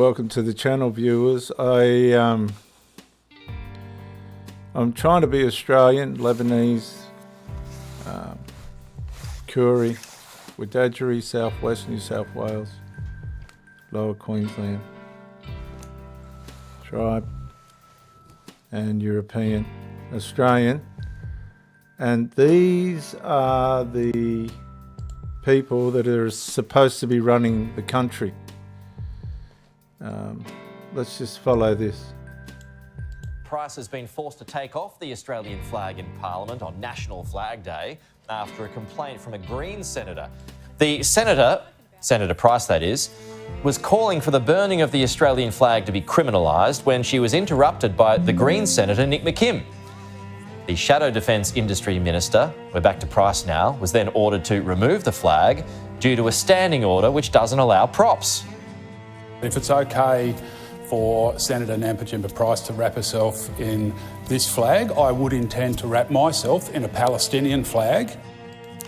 welcome to the channel, viewers. I'm trying to be Australian, Lebanese, Koori, Wiradjuri, Southwest New South Wales, Lower Queensland, tribe, and European, Australian. And these are the people that are supposed to be running the country. Let's just follow this. Price has been forced to take off the Australian flag in Parliament on National Flag Day after a complaint from a Green senator. The senator, Senator Price that is, was calling for the burning of the Australian flag to be criminalised when she was interrupted by the Green Senator Nick McKim. The Shadow Defence Industry Minister, we're back to Price now, was then ordered to remove the flag due to a standing order which doesn't allow props. If it's okay for Senator Nampijinpa Price to wrap herself in this flag, I would intend to wrap myself in a Palestinian flag.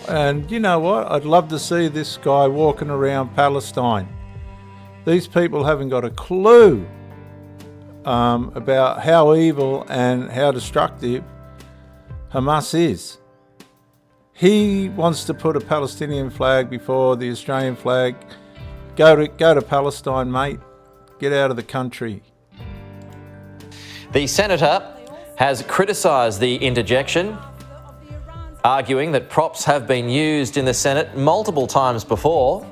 And you know what? I'd love to see this guy walking around Palestine. These people haven't got a clue about how evil and how destructive Hamas is. He wants to put a Palestinian flag before the Australian flag. Go to Palestine, mate. Get out of the country. The senator has criticised the interjection, arguing that props have been used in the Senate multiple times before.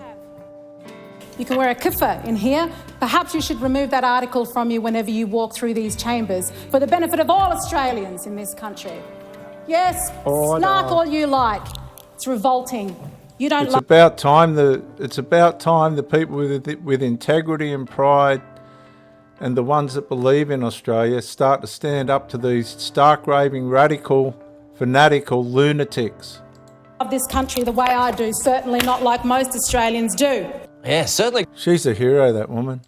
You can wear a kippah in here. Perhaps you should remove that article from you whenever you walk through these chambers for the benefit of all Australians in this country. Yes, snark all you like. It's revolting. You don't. It's about time the people with integrity and pride, and the ones that believe in Australia, start to stand up to these stark raving, radical, fanatical lunatics. Of this country the way I do, certainly not like most Australians do. Yeah, certainly. She's a hero, that woman.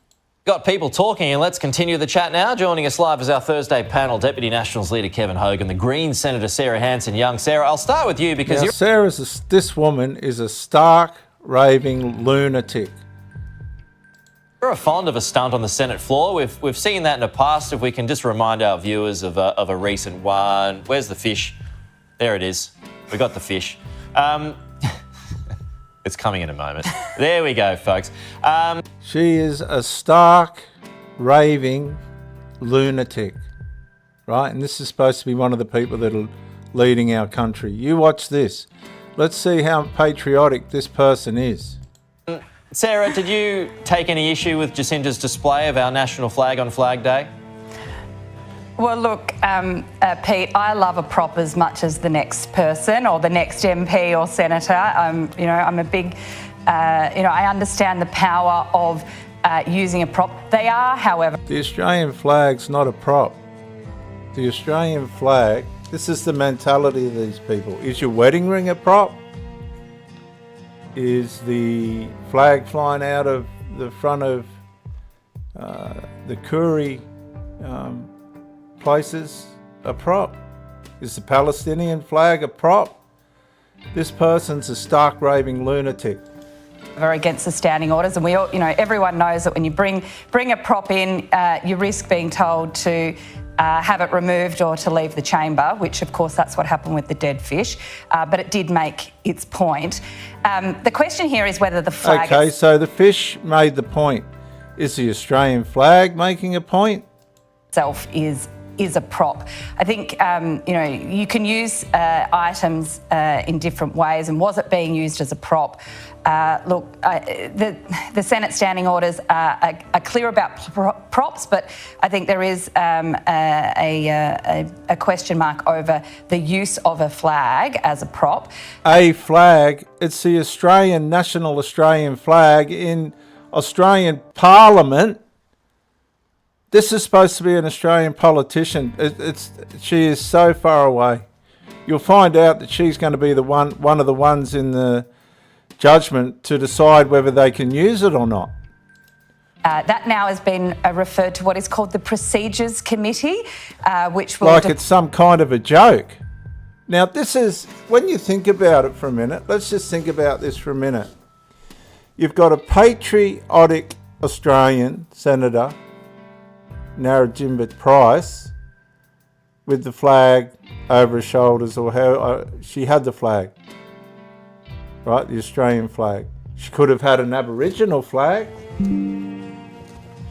Got people talking, and let's continue the chat now. Joining us live is our Thursday panel, Deputy Nationals Leader Kevin Hogan, the Green Senator Sarah Hanson-Young. Sarah, I'll start with you because this woman is a stark, raving lunatic. You're fond of a stunt on the Senate floor. We've seen that in the past. If we can just remind our viewers of a recent one. Where's the fish? There it is. We got the fish. It's coming in a moment. There we go, folks. She is a stark, raving lunatic, right? And this is supposed to be one of the people that are leading our country. You watch this. Let's see how patriotic this person is. Sarah, did you take any issue with Jacinda's display of our national flag on Flag Day? Well, look, Pete, I love a prop as much as the next person or the next MP or senator. I'm a big, I understand the power of using a prop. They are, however... The Australian flag's not a prop. The Australian flag, this is the mentality of these people. Is your wedding ring a prop? Is the flag flying out of the front of the Koori places a prop? Is the Palestinian flag a prop? This person's a stark raving lunatic. We're against the standing orders, and we all, everyone knows that when you bring a prop in, you risk being told to have it removed or to leave the chamber, which of course that's what happened with the dead fish, but it did make its point. The question here is whether the flag... Okay, so the fish made the point. Is the Australian flag making a point? ...itself is a prop. I think, you can use items in different ways, and was it being used as a prop? Look, the Senate standing orders are clear about props, but I think there is a question mark over the use of a flag as a prop. A flag, it's the National Australian flag in Australian Parliament. This is supposed to be an Australian politician. She is so far away. You'll find out that she's going to be one of the ones in the judgment to decide whether they can use it or not. That now has been referred to what is called the Procedures Committee, which will... Like it's some kind of a joke. Now, this is, when you think about it for a minute, let's just think about this for a minute. You've got a patriotic Australian Senator Narrajimba Price with the flag over her shoulders, or how she had the flag, right? The Australian flag. She could have had an Aboriginal flag.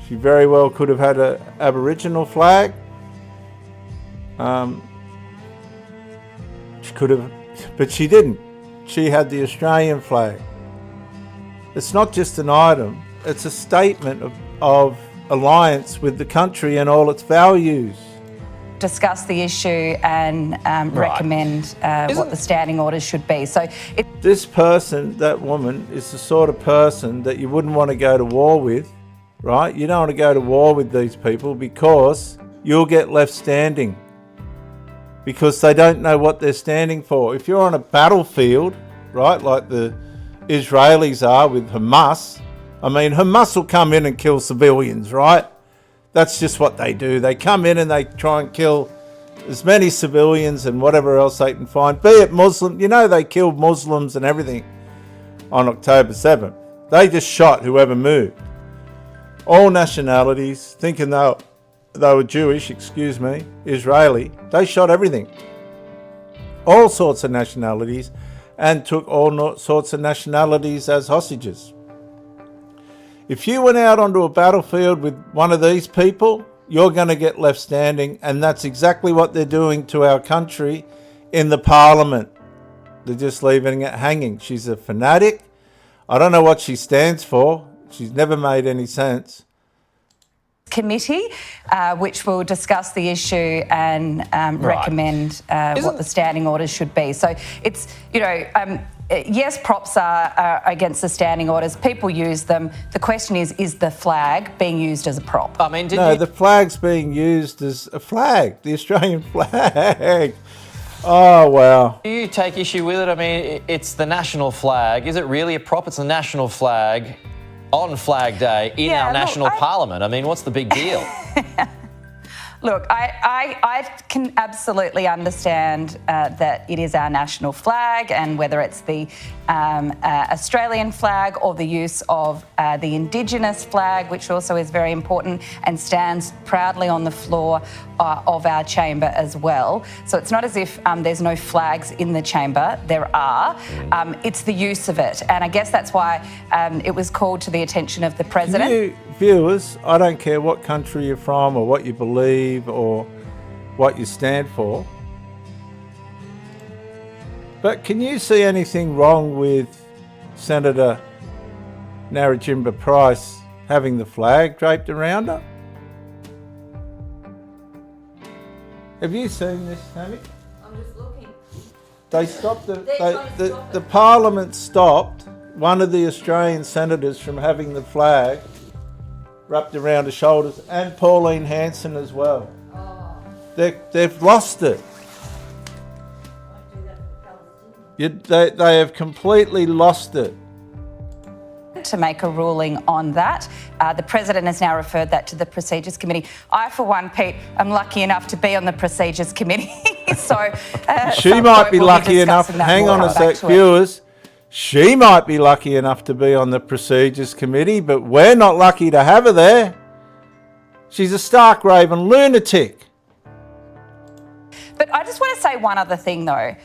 She very well could have had an Aboriginal flag. She could have, but she didn't. She had the Australian flag. It's not just an item, it's a statement of alliance with the country and all its values. Discuss the issue and recommend what the standing orders should be. So this person, that woman, is the sort of person that you wouldn't want to go to war with, right? You don't want to go to war with these people because you'll get left standing, because they don't know what they're standing for. If you're on a battlefield, right, like the Israelis are with Hamas, I mean, Hamas will come in and kill civilians, right? That's just what they do. They come in and they try and kill as many civilians and whatever else they can find, be it Muslim. You know, they killed Muslims and everything on October 7th. They just shot whoever moved. All nationalities, thinking they were Jewish, Israeli. They shot everything. All sorts of nationalities, and took all sorts of nationalities as hostages. If you went out onto a battlefield with one of these people, you're going to get left standing, and that's exactly what they're doing to our country in the parliament. They're just leaving it hanging. She's a fanatic. I don't know what she stands for. She's never made any sense. Committee, which will discuss the issue and recommend what the standing orders should be. So it's, yes, props are against the standing orders. People use them. The question is the flag being used as a prop? I mean, the flag's being used as a flag, the Australian flag. Oh, wow. Do you take issue with it? I mean, it's the national flag. Is it really a prop? It's the national flag on Flag Day in our national parliament. I mean, what's the big deal? Look, I can absolutely understand that it is our national flag, and whether it's the Australian flag or the use of the Indigenous flag, which also is very important and stands proudly on the floor of our chamber as well. So it's not as if there's no flags in the chamber. There are. It's the use of it. And I guess that's why it was called to the attention of the President. Viewers, I don't care what country you're from or what you believe or what you stand for, but can you see anything wrong with Senator Narrajimba Price having the flag draped around her? Have you seen this, Tammy? I'm just looking. They stopped the Parliament stopped one of the Australian senators from having the flag wrapped around her shoulders, and Pauline Hanson as well. Oh. They've lost it. They have completely lost it. To make a ruling on that. The President has now referred that to the Procedures Committee. I, for one, Pete, am lucky enough to be on the Procedures Committee. She might be lucky enough, hang on a sec, viewers. She might be lucky enough to be on the Procedures Committee, but we're not lucky to have her there. She's a stark raving lunatic. But I just want to say one other thing, though.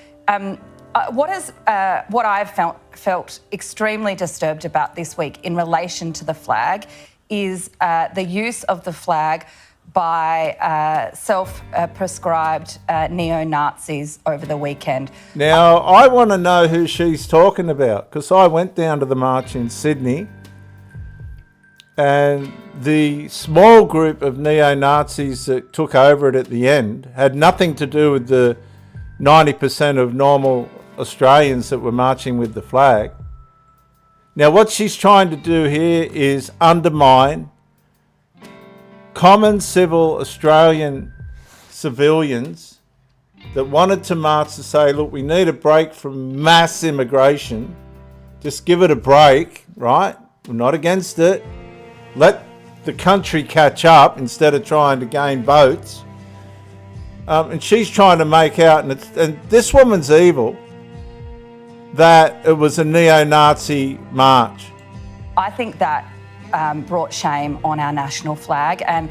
What I've felt extremely disturbed about this week in relation to the flag is the use of the flag by self-prescribed neo-Nazis over the weekend. Now, I want to know who she's talking about, because I went down to the march in Sydney, and the small group of neo-Nazis that took over it at the end had nothing to do with the 90% of normal Australians that were marching with the flag. Now, what she's trying to do here is undermine common civil Australian civilians that wanted to march to say, look, we need a break from mass immigration. Just give it a break, right? We're not against it. Let the country catch up instead of trying to gain votes. And she's trying to make out, and this woman's evil, that it was a neo-Nazi march. I think that brought shame on our national flag. And,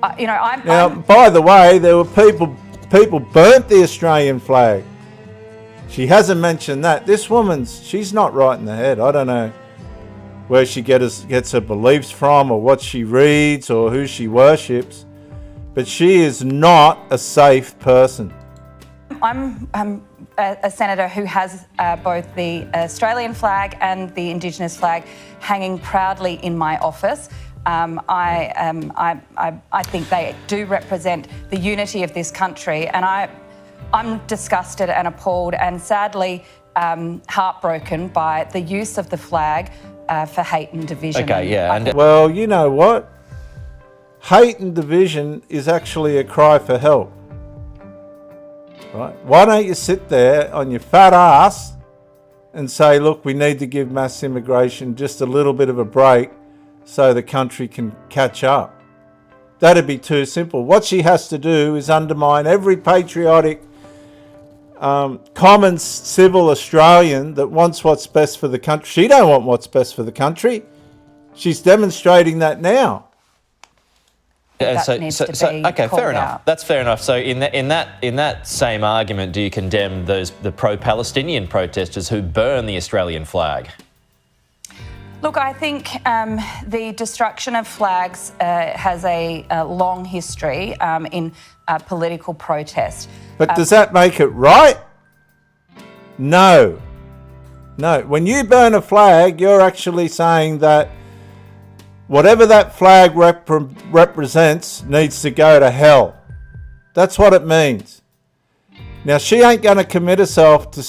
Now, by the way, there were people burnt the Australian flag. She hasn't mentioned that. This woman's, she's not right in the head. I don't know where she gets her beliefs from or what she reads or who she worships, but she is not a safe person. I'm a senator who has both the Australian flag and the Indigenous flag hanging proudly in my office. I think they do represent the unity of this country, and I'm disgusted and appalled and sadly heartbroken by the use of the flag for hate and division. Okay, yeah. And Well, you know what? Hate and division is actually a cry for help. Right? Why don't you sit there on your fat ass and say, look, we need to give mass immigration just a little bit of a break so the country can catch up? That'd be too simple. What she has to do is undermine every patriotic, common civil Australian that wants what's best for the country. She don't want what's best for the country. She's demonstrating that now. That needs to be okay, called fair enough. out. That's fair enough. So in that same argument, do you condemn the pro-Palestinian protesters who burn the Australian flag? Look, I think the destruction of flags has a long history in political protest. But does that make it right? No. No. When you burn a flag, you're actually saying that whatever that flag represents needs to go to hell. That's what it means. Now, she ain't going to commit herself to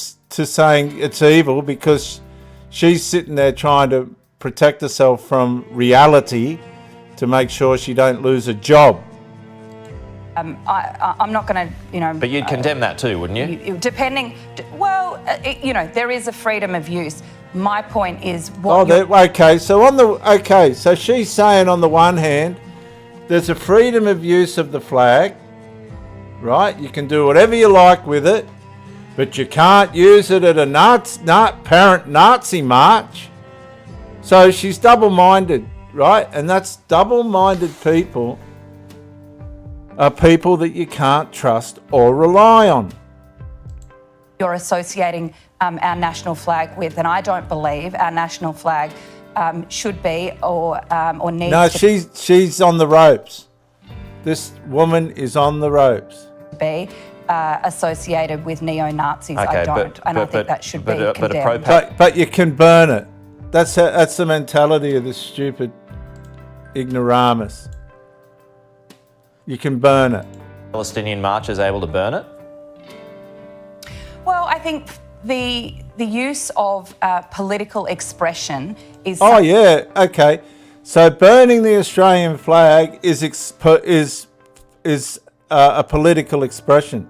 saying it's evil because she's sitting there trying to protect herself from reality to make sure she don't lose a job. I'm not going to, But you'd condemn that too, wouldn't you? There is a freedom of use. My point is so she's saying on the one hand, there's a freedom of use of the flag, right? You can do whatever you like with it, but you can't use it at a parent Nazi march. So she's double-minded, right? And that's double-minded people are people that you can't trust or rely on. You're associating our national flag with, and I don't believe our national flag should be or needs No, to she's on the ropes. This woman is on the ropes. be associated with neo-Nazis. Okay, I don't, I think that should be condemned. But you can burn it. That's the mentality of this stupid ignoramus. You can burn it. Palestinian marchers able to burn it? Well, I think the use of political expression is. Oh yeah, okay. So burning the Australian flag is a political expression.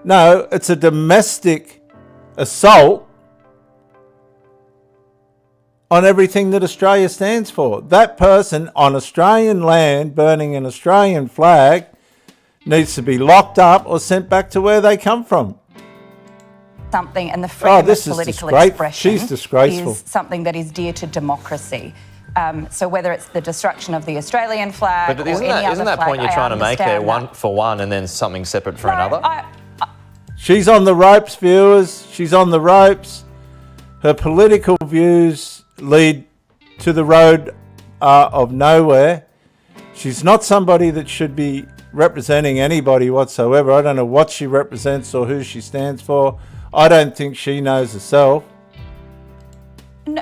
No, it's a domestic assault on everything that Australia stands for. That person on Australian land burning an Australian flag needs to be locked up or sent back to where they come from. Something, and the freedom of political expression She's disgraceful. is something that is dear to democracy. So whether it's the destruction of the Australian flag But or any other isn't that flag, point you're trying to make there, understand one that. for one and then something separate for No, another? She's on the ropes, viewers. She's on the ropes. Her political views lead to the road of nowhere. She's not somebody that should be representing anybody whatsoever. I don't know what she represents or who she stands for. I don't think she knows herself.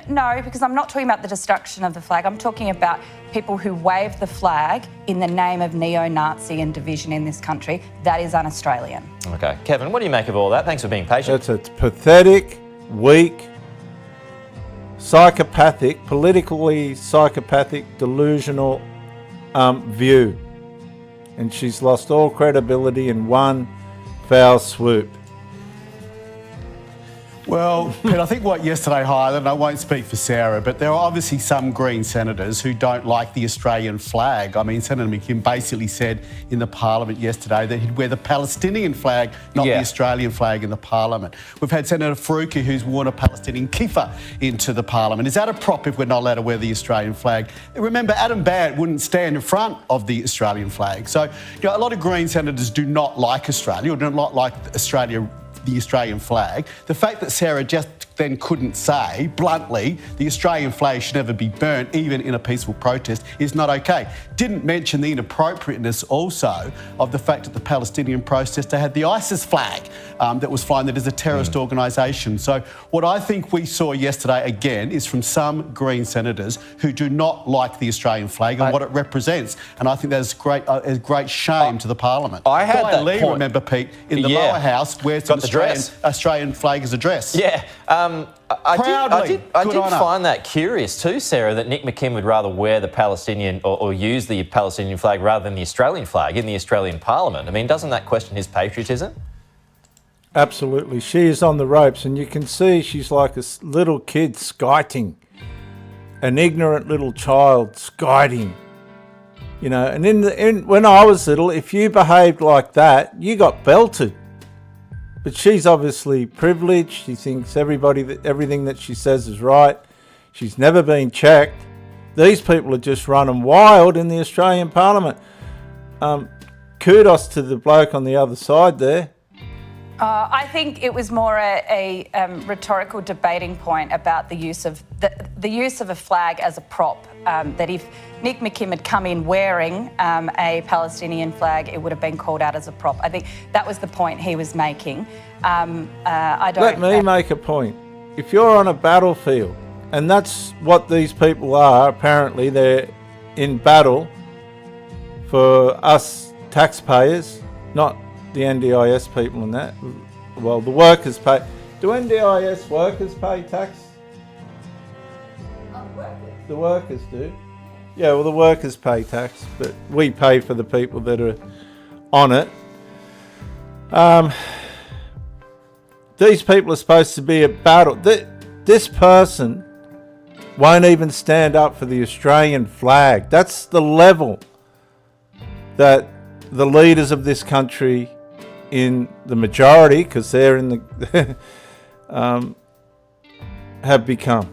No, because I'm not talking about the destruction of the flag. I'm talking about people who wave the flag in the name of neo-Nazi and division in this country. That is un-Australian. Okay. Kevin, what do you make of all that? Thanks for being patient. That's a pathetic, weak, psychopathic, politically psychopathic, delusional view. And she's lost all credibility in one foul swoop. Well, Pete, I think what yesterday highlighted, and I won't speak for Sarah, but there are obviously some Green senators who don't like the Australian flag. I mean, Senator McKim basically said in the Parliament yesterday that he'd wear the Palestinian flag, not the Australian flag in the Parliament. We've had Senator Faruqi who's worn a Palestinian kippa into the Parliament. Is that a prop if we're not allowed to wear the Australian flag? Remember, Adam Bant wouldn't stand in front of the Australian flag. So, a lot of Green senators do not like Australia or do not like Australia, the Australian flag. The fact that Sarah just then couldn't say bluntly the Australian flag should never be burnt, even in a peaceful protest, is not okay. Didn't mention the inappropriateness also of the fact that the Palestinian protester had the ISIS flag that was flying, that is a terrorist organisation. So what I think we saw yesterday again is from some Green senators who do not like the Australian flag and what it represents. And I think that is a great shame to the Parliament. I had that Lee, point. remember, Pete, in the lower house, wears an Australian flag as a dress. Yeah. I did find that curious too, Sarah, that Nick McKim would rather wear the Palestinian or use the Palestinian flag rather than the Australian flag in the Australian Parliament. I mean, doesn't that question his patriotism? Absolutely. She is on the ropes, and you can see she's like a little kid skiting, an ignorant little child skiting. You know, and when I was little, if you behaved like that, you got belted. But she's obviously privileged. She thinks everything that she says is right. She's never been checked. These people are just running wild in the Australian Parliament. Kudos to the bloke on the other side there. I think it was more a rhetorical debating point about the use of the use of a flag as a prop. That if Nick McKim had come in wearing a Palestinian flag, it would have been called out as a prop. I think that was the point he was making. Let me make a point. If you're on a battlefield, and that's what these people are, apparently they're in battle for us taxpayers, not the NDIS people and that. Well, the workers pay. Do NDIS workers pay tax? The workers do. Yeah, well, the workers pay tax, but we pay for the people that are on it. These people are supposed to be at battle. This person won't even stand up for the Australian flag. That's the level that the leaders of this country, in the majority, because they're in the have become.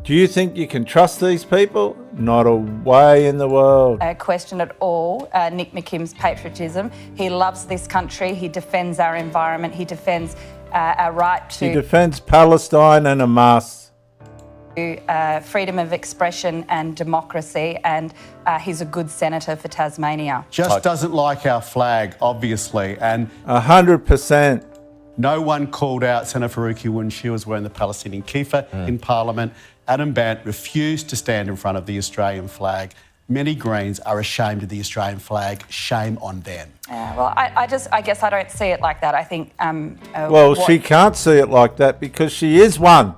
Do you think you can trust these people? Not a way in the world. Question at all Nick McKim's patriotism. He loves this country. He defends our environment. He defends our right to... He defends Palestine and Hamas. Freedom of expression and democracy, and he's a good senator for Tasmania. Just doesn't like our flag, obviously, and 100%. No one called out Senator Faruqi when she was wearing the Palestinian kippa in Parliament. Adam Bant refused to stand in front of the Australian flag. Many Greens are ashamed of the Australian flag. Shame on them. Well, I guess I don't see it like that. I think... she can't see it like that because she is one.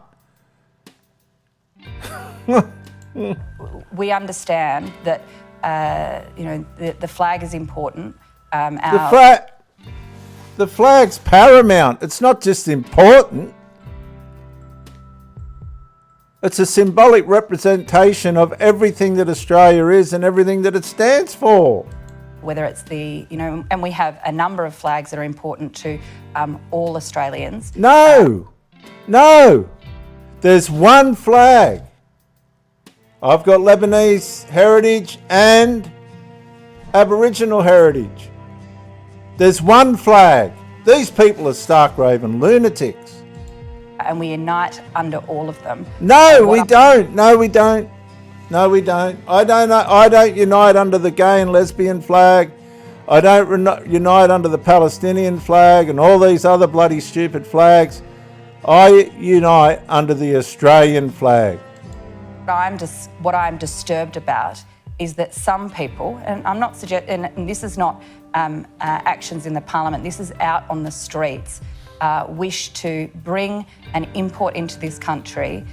We understand that, the flag is important. The flag's paramount. It's not just important. It's a symbolic representation of everything that Australia is and everything that it stands for. Whether it's and we have a number of flags that are important to all Australians. No. There's one flag. I've got Lebanese heritage and Aboriginal heritage. There's one flag. These people are stark raving lunatics. And we unite under all of them. No, we don't. I don't unite under the gay and lesbian flag. I don't unite under the Palestinian flag and all these other bloody stupid flags. I unite under the Australian flag. What I'm disturbed about is that some people, and I'm not suggesting, and this is not actions in the Parliament, this is out on the streets, wish to bring and import into this country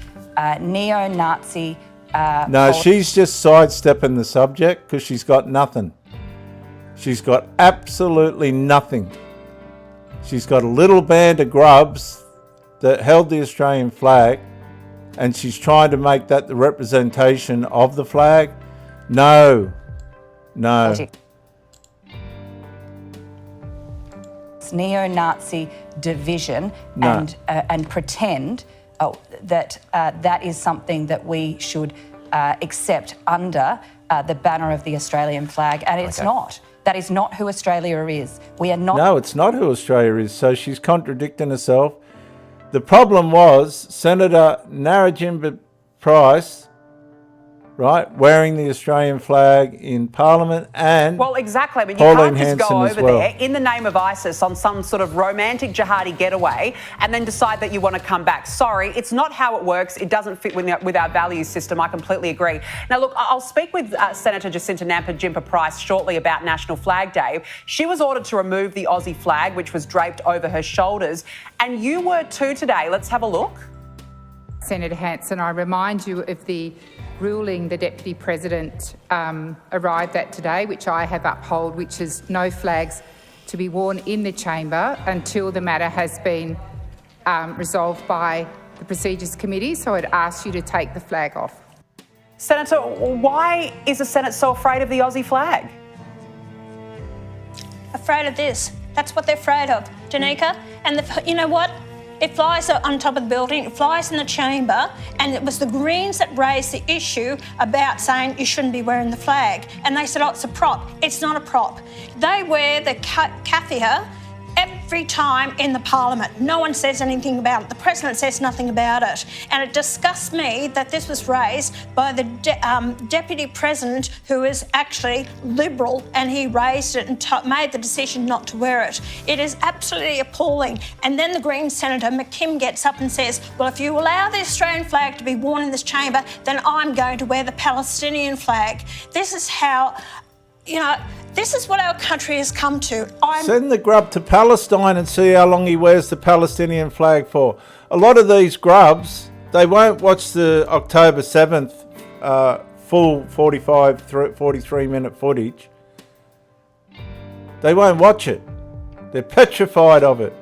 neo-Nazi... she's just sidestepping the subject because she's got nothing. She's got absolutely nothing. She's got a little band of grubs that held the Australian flag, and she's trying to make that the representation of the flag. No. It's neo-Nazi division and pretend that that is something that we should accept under the banner of the Australian flag, and it's not. That is not who Australia is. We are not. No, it's not who Australia is. So she's contradicting herself. The problem was Senator Narrajimba Price, right, wearing the Australian flag in Parliament, and well, exactly. I mean, you Pauline can't just Hanson go as over well. there in the name of ISIS on some sort of romantic jihadi getaway and then decide that you want to come back. Sorry, it's not how it works. It doesn't fit with our value system. I completely agree. Now, look, I'll speak with Senator Jacinta Nampijinpa Price shortly about National Flag Day. She was ordered to remove the Aussie flag, which was draped over her shoulders, and you were too today. Let's have a look. Senator Hanson, I remind you of the ruling the Deputy President arrived at today, which I have upheld, which is no flags to be worn in the chamber until the matter has been resolved by the Procedures Committee. So I'd ask you to take the flag off. Senator, why is the Senate so afraid of the Aussie flag? Afraid of this. That's what they're afraid of, Danica. And you know what? It flies on top of the building, it flies in the chamber, and it was the Greens that raised the issue about saying you shouldn't be wearing the flag. And they said, oh, it's a prop. It's not a prop. They wear the kaffir every time in the Parliament. No one says anything about it. The President says nothing about it. And it disgusts me that this was raised by the Deputy President, who is actually Liberal, and he raised it and made the decision not to wear it. It is absolutely appalling. And then the Green Senator McKim gets up and says, well, if you allow the Australian flag to be worn in this chamber, then I'm going to wear the Palestinian flag. This is how, this is what our country has come to. Send the grub to Palestine and see how long he wears the Palestinian flag for. A lot of these grubs, they won't watch the October 7th full 43-minute footage. They won't watch it. They're petrified of it.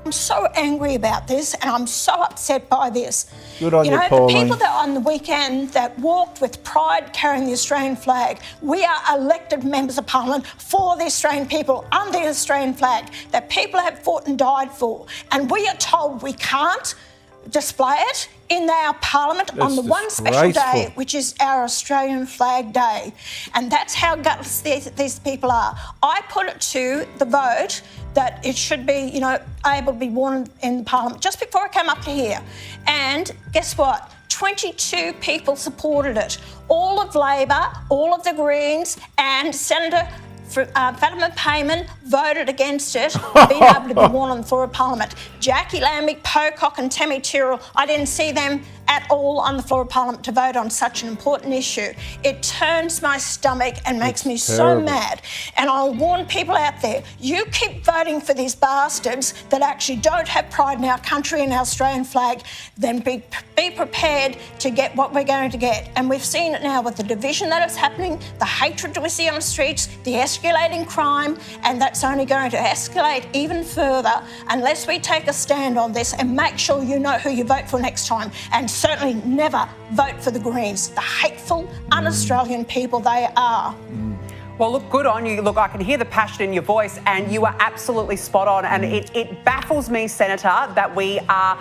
I'm so angry about this, and I'm so upset by this. Good on you, the Pauline. people that on the weekend that walked with pride carrying the Australian flag, we are elected members of Parliament for the Australian people under the Australian flag that people have fought and died for. And we are told we can't display it in our Parliament on the one special day, which is our Australian Flag Day. And that's how gutless these people are. I put it to the vote that it should be, able to be worn in Parliament just before I came up to here. And guess what? 22 people supported it. All of Labor, all of the Greens, and Senator Fatima Payman voted against it, being able to be worn on the floor of Parliament. Jackie Lambic, Pocock and Tammy Tyrrell, I didn't see them at all on the floor of Parliament to vote on such an important issue. It turns my stomach and makes me so mad. And I warn people out there, you keep voting for these bastards that actually don't have pride in our country and our Australian flag, then be prepared to get what we're going to get. And we've seen it now with the division that is happening, the hatred we see on the streets, the escalating crime, and that's only going to escalate even further unless we take a stand on this and make sure you know who you vote for next time. And certainly never vote for the Greens, the hateful, un-Australian people they are. Well, look, good on you. Look, I can hear the passion in your voice, and you are absolutely spot on. And it baffles me, Senator, that we are,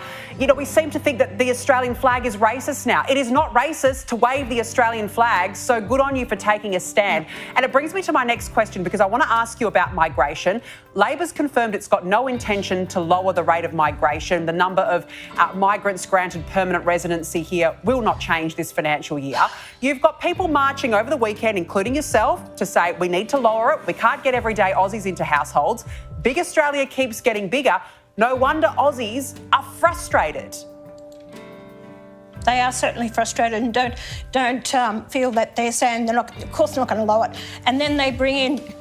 we seem to think that the Australian flag is racist now. It is not racist to wave the Australian flag, so good on you for taking a stand. And it brings me to my next question, because I want to ask you about migration. Labor's confirmed it's got no intention to lower the rate of migration. The number of migrants granted permanent residency here will not change this financial year. You've got people marching over the weekend, including yourself, to say we need to lower it. We can't get everyday Aussies into households. Big Australia keeps getting bigger. No wonder Aussies are frustrated. They are certainly frustrated and don't feel that they're saying of course they're not going to lower it. And then they bring in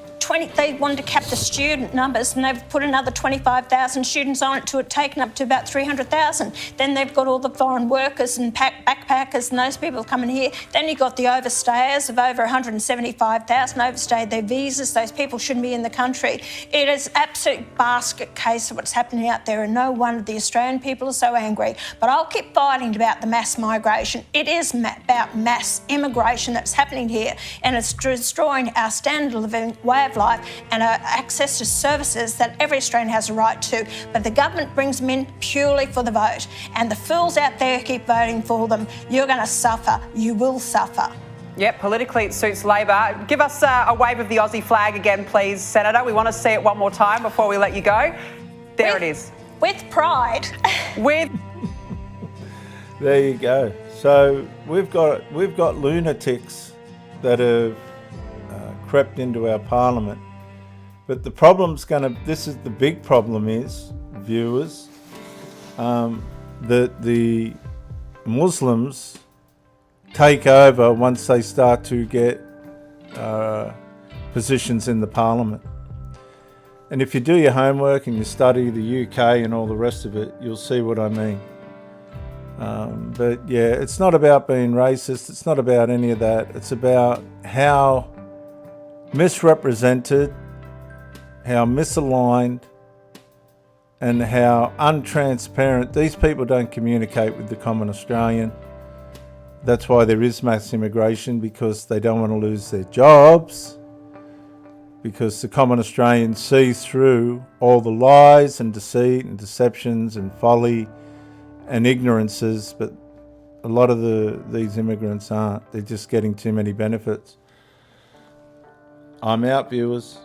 They wanted to cap the student numbers, and they've put another 25,000 students on it to taken up to about 300,000. Then they've got all the foreign workers and backpackers and those people coming here. Then you've got the overstayers of over 175,000 overstayed their visas. Those people shouldn't be in the country. It is absolute basket case of what's happening out there, and no wonder the Australian people are so angry. But I'll keep fighting about the mass migration. It is about mass immigration that's happening here, and it's destroying our standard of living, way of life, and our access to services that every Australian has a right to. But the government brings them in purely for the vote, and the fools out there keep voting for them. You're going to suffer. You will suffer. Yep, politically it suits Labor. Give us a wave of the Aussie flag again, please, Senator. We want to see it one more time before we let you go. There it is. With pride. With... There you go. So we've got lunatics that have crept into our parliament. But the problem's this is the big problem is, viewers, that the Muslims take over once they start to get positions in the parliament. And if you do your homework and you study the UK and all the rest of it, you'll see what I mean. But yeah, it's not about being racist. It's not about any of that. It's about how misrepresented, how misaligned, and how untransparent. These people don't communicate with the common Australian. That's why there is mass immigration, because they don't want to lose their jobs, because the common Australian sees through all the lies and deceit and deceptions and folly and ignorances, but a lot of these immigrants aren't. They're just getting too many benefits. I'm out, viewers.